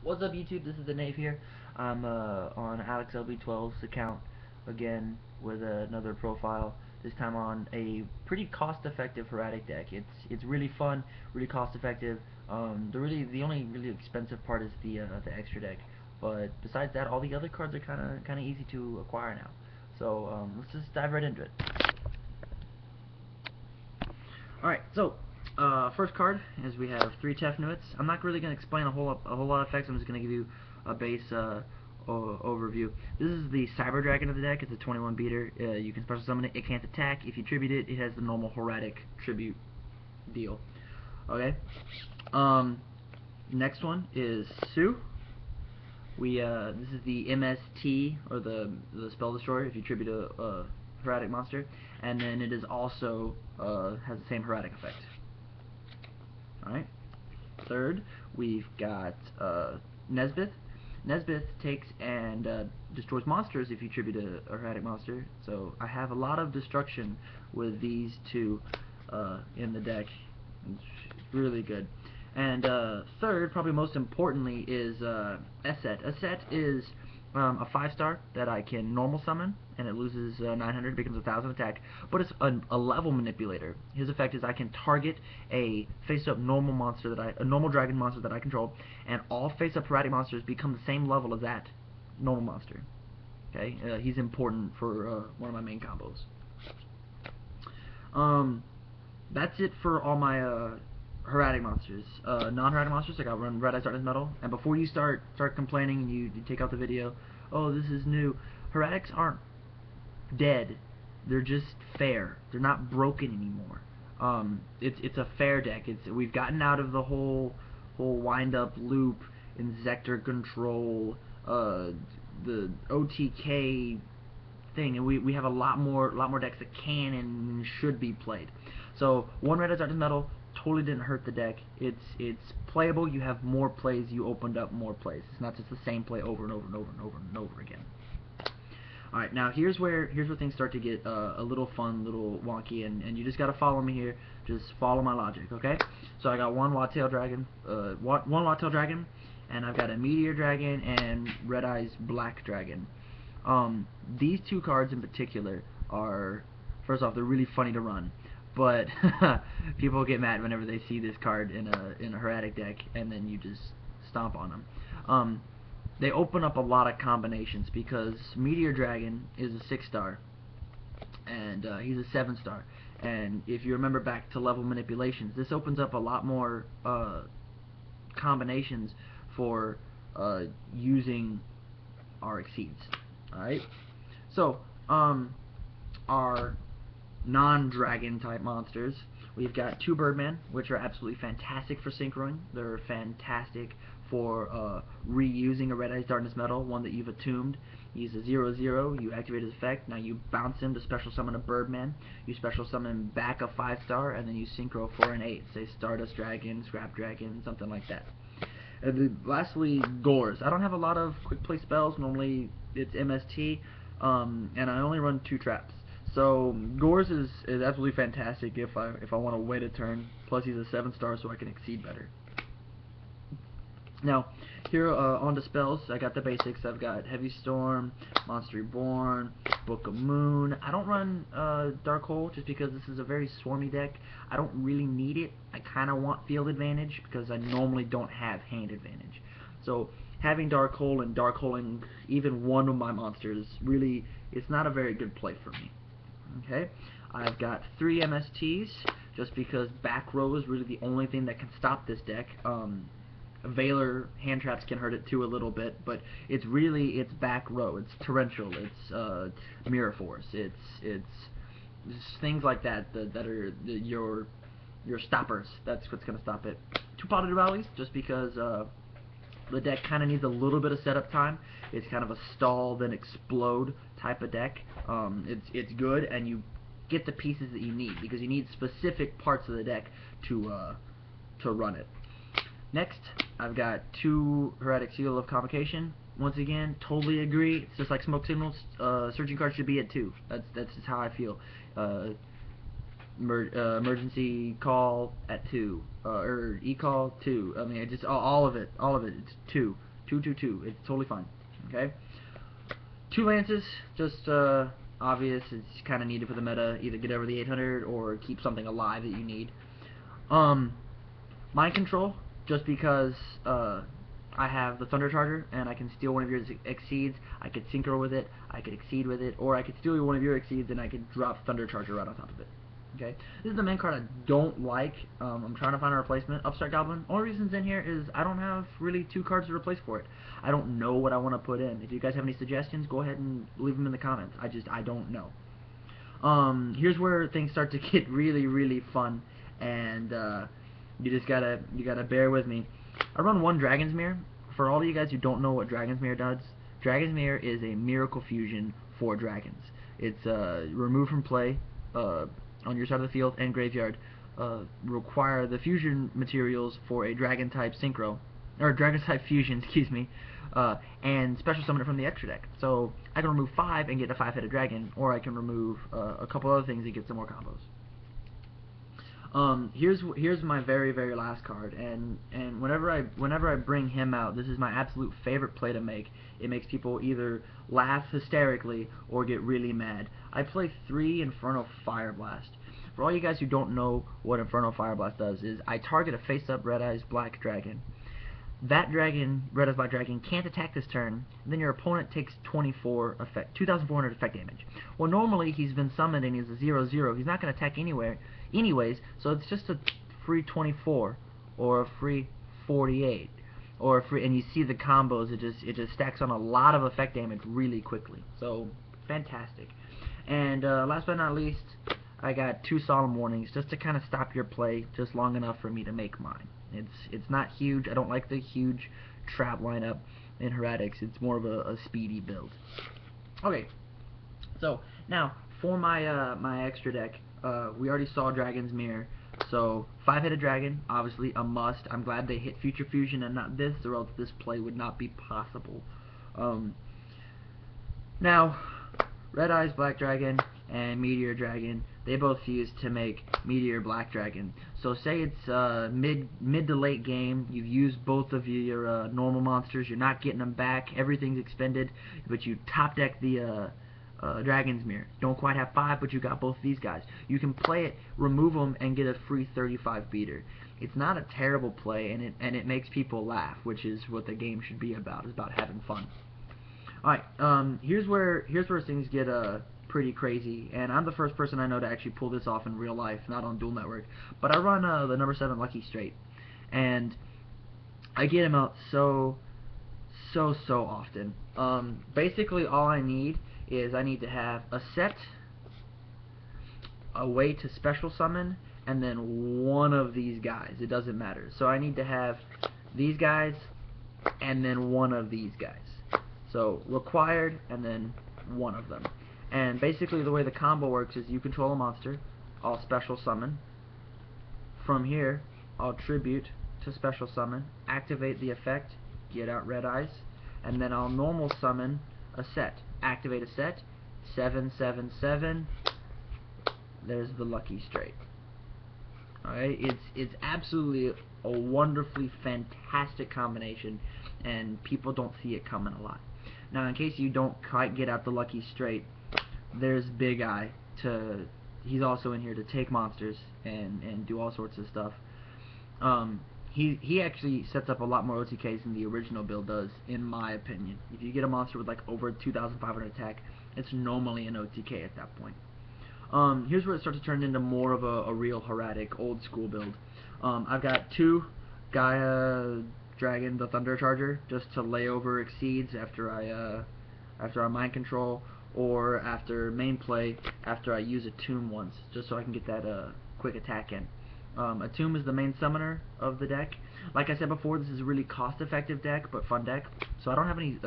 What's up, YouTube? This is the Knave here. I'm on AlexLB12's account again with another profile. This time on a pretty cost-effective Hieratic deck. It's really fun, really cost-effective. The only really expensive part is the extra deck. But besides that, all the other cards are kind of easy to acquire now. So let's just dive right into it. Alright, so first card is we have 3 Tefnuits. I'm not really going to explain a whole lot of effects. I'm just going to give you a base overview. This is the Cyber Dragon of the deck. It's a 21 beater. You can special summon it. It can't attack. If you tribute it, it has the normal Hieratic tribute deal. Okay. Next one is Sue. This is the MST, or the Spell Destroyer, if you tribute a Hieratic monster, and then it is also has the same Hieratic effect. Alright. Third, we've got Nesbith. Nesbith takes and destroys monsters if you tribute a Hieratic monster. So I have a lot of destruction with these two in the deck. It's really good. And third, probably most importantly, is Sept. Sept is a 5-star that I can normal summon, and it loses 900, becomes 1000 attack, but it's a level manipulator. His effect is I can target a face-up normal monster a normal dragon monster that I control, and all face-up Hieratic monsters become the same level as that normal monster. Okay, he's important for one of my main combos. That's it for all my Hieratic monsters. Non-Hieratic monsters, I got run Red Eyes Darkness Metal. And before you start complaining and you take out the video, oh, this is new. Hieratics aren't dead. They're just fair. They're not broken anymore. It's a fair deck. We've gotten out of the whole wind-up loop, Insector Control, the OTK thing, and we have a lot more decks that can and should be played. So one Red Eyes Darkness Metal totally didn't hurt the deck. It's playable. You have more plays. You opened up more plays. It's not just the same play over and over and over and over and over again. All right, now here's where things start to get a little fun, little wonky, and you just gotta follow me here. Just follow my logic, okay? So I got one Wildtail Dragon, and I've got a Meteor Dragon and Red Eyes Black Dragon. These two cards in particular are, first off, they're really funny to run. But people get mad whenever they see this card in a Hieratic deck, and then you just stomp on them. They open up a lot of combinations because Meteor Dragon is a 6-star, and he's a 7-star. And if you remember back to level manipulations, this opens up a lot more combinations for using our Exceeds. All right. So our non-dragon type monsters, we've got 2 Birdman, which are absolutely fantastic for synchroing. They're fantastic for reusing a Red Eyes Darkness Metal, one that you've attuned. He's a 0/0, you activate his effect, now you bounce him to special summon a Birdman, you special summon back a 5-star, and then you synchro for an 8, say Stardust Dragon, Scrap Dragon, something like that. And then lastly, Gores. I don't have a lot of quick play spells, normally it's MST, and I only run 2 traps. So Gores is absolutely fantastic if I want to wait a turn. Plus he's a 7-star, so I can exceed better. Now here on to spells, I got the basics. I've got Heavy Storm, Monster Reborn, Book of Moon. I don't run Dark Hole just because this is a very swarmy deck. I don't really need it. I kind of want field advantage because I normally don't have hand advantage. So having Dark Hole and Dark Holing even one of my monsters, really, it's not a very good play for me. Okay, I've got 3 MSTs just because back row is really the only thing that can stop this deck. Veiler hand traps can hurt it too a little bit, but it's back row. It's Torrential. It's Mirror Force. It's things like that are your stoppers. That's what's gonna stop it. 2 Potted Rallies just because the deck kind of needs a little bit of setup time. It's kind of a stall then explode type of deck. It's good, and you get the pieces that you need because you need specific parts of the deck to run it. Next, I've got 2 Hieratic Seal of Convocation. Once again, totally agree. It's just like Smoke Signals. Searching cards should be at 2. That's just how I feel. Emergency call at 2, or e-call 2. I mean, just all of it. It's 2. 2, 2, 2. It's totally fine. Okay. 2 lances, just obvious. It's kind of needed for the meta. Either get over the 800 or keep something alive that you need. Mind control, just because I have the Thunder Charger and I can steal one of your exceeds. I could synchro with it, I could exceed with it, or I could steal one of your exceeds and I could drop Thunder Charger right on top of it. Okay, this is the main card I don't like. I'm trying to find a replacement. Upstart Goblin. Only reasons in here is I don't have really 2 cards to replace for it. I don't know what I want to put in. If you guys have any suggestions, go ahead and leave them in the comments. I don't know. Here's where things start to get really fun, and you just gotta bear with me. I run 1 Dragon's Mirror. For all of you guys who don't know what Dragon's Mirror does, Dragon's Mirror is a miracle fusion for dragons. It's removed from play on your side of the field and graveyard. Require the fusion materials for a dragon type synchro, or dragon type fusion, excuse me, and special summon it from the extra deck. So I can remove 5 and get a 5-headed dragon, or I can remove a couple other things and get some more combos. Here's my very last card, and whenever I bring him out, this is my absolute favorite play to make. It makes people either laugh hysterically or get really mad. I play 3 Inferno Fire Blast. For all you guys who don't know what Inferno Fire Blast does, is I target a face-up Red Eyes Black Dragon. That dragon, Red Eyes Black Dragon, can't attack this turn. Then your opponent takes 2,400 effect damage. Well, normally he's been summoned and he's a 0/0. He's not going to attack anyways, so it's just a free 24 or a free 48 or a free, and you see the combos. It just stacks on a lot of effect damage really quickly. So fantastic. And last but not least, I got 2 Solemn Warnings just to kind of stop your play just long enough for me to make mine. It's not huge. I don't like the huge trap lineup in Hieratics. It's more of a speedy build. Okay, so now for my my extra deck, we already saw Dragon's Mirror. So 5-headed dragon, obviously a must. I'm glad they hit Future Fusion and not this, or else this play would not be possible. Now, Red Eyes Black Dragon and Meteor Dragon, they both fuse to make Meteor Black Dragon. So say it's mid to late game, you've used both of your normal monsters, you're not getting them back, everything's expended, but you top deck the Dragon's Mirror. Don't quite have 5, but you got both of these guys. You can play it, remove them, and get a free 35 beater. It's not a terrible play, and it makes people laugh, which is what the game should be about. It's about having fun. Alright, here's where things get pretty crazy, and I'm the first person I know to actually pull this off in real life, not on Duel Network. But I run the number 7 Lucky Straight, and I get him out so often. Basically all I need is I need to have a Sept, a way to special summon, and then one of these guys. It doesn't matter. So I need to have these guys and then one of these guys. So required and then one of them. And basically the way the combo works is you control a monster, I'll special summon. From here, I'll tribute to special summon, activate the effect, get out Red Eyes, and then I'll normal summon a set. Activate a set, 7/7/7. There's the Lucky Straight. Alright, it's absolutely a wonderfully fantastic combination, and people don't see it coming a lot. Now, in case you don't quite get out the Lucky Straight, there's Big Eye. He's also in here to take monsters and do all sorts of stuff. He actually sets up a lot more OTKs than the original build does, in my opinion. If you get a monster with like over 2,500 attack, it's normally an OTK at that point. Here's where it starts to turn into more of a real Hieratic, old school build. I've got 2 Gaia Dragon, the Thunder Charger, just to lay over exceeds after I mind control, or after main play, after I use a tomb once, just so I can get that quick attack in. A tomb is the main summoner of the deck. Like I said before, this is a really cost-effective deck, but fun deck. So I don't have any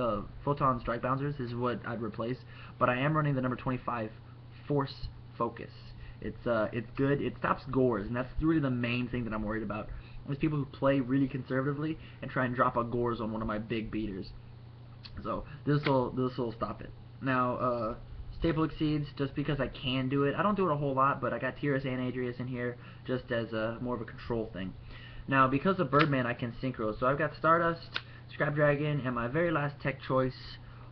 Photon Strike Bouncers. This is what I'd replace. But I am running the number 25 Force Focus. It's good. It stops Gores, and that's really the main thing that I'm worried about. There's people who play really conservatively and try and drop a Gores on one of my big beaters. So this'll stop it. Now, Staple Exceeds, just because I can do it. I don't do it a whole lot, but I got Tyrus and Adrius in here just as more of a control thing. Now, because of Birdman, I can synchro. So I've got Stardust, Scrap Dragon, and my very last tech choice,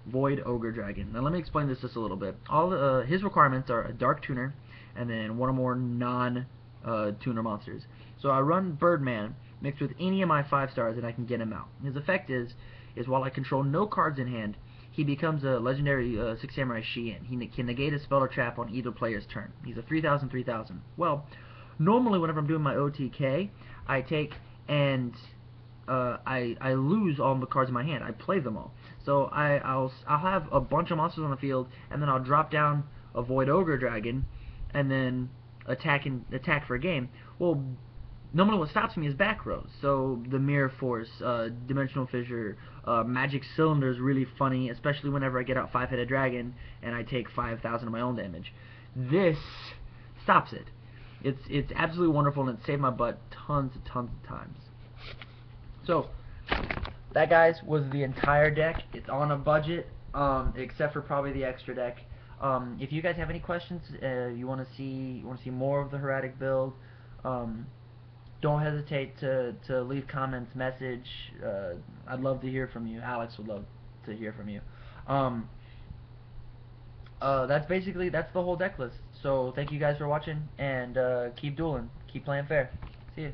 Void Ogre Dragon. Now let me explain this just a little bit. All his requirements are a Dark Tuner, and then one or more non-tuner monsters. So I run Birdman mixed with any of my 5 stars, and I can get him out. His effect is while I control no cards in hand, he becomes a legendary 6 Samurai Shien. He can negate a spell or trap on either player's turn. He's a 3,000/3,000. Well, normally whenever I'm doing my OTK, I take and I lose all the cards in my hand. I play them all. So I'll have a bunch of monsters on the field, and then I'll drop down a Void Ogre Dragon, and then attack for a game. Well, normally what stops me is back rows. So the Mirror Force, Dimensional Fissure, Magic Cylinder is really funny, especially whenever I get out 5-headed dragon and I take 5,000 of my own damage. This stops it. It's absolutely wonderful, and it saved my butt tons of times. So that, guys, was the entire deck. It's on a budget, except for probably the extra deck. If you guys have any questions, you want to see more of the Hieratic build, don't hesitate to leave comments, message. I'd love to hear from you. Alex would love to hear from you. That's the whole deck list. So thank you guys for watching, and keep dueling, keep playing fair. See ya.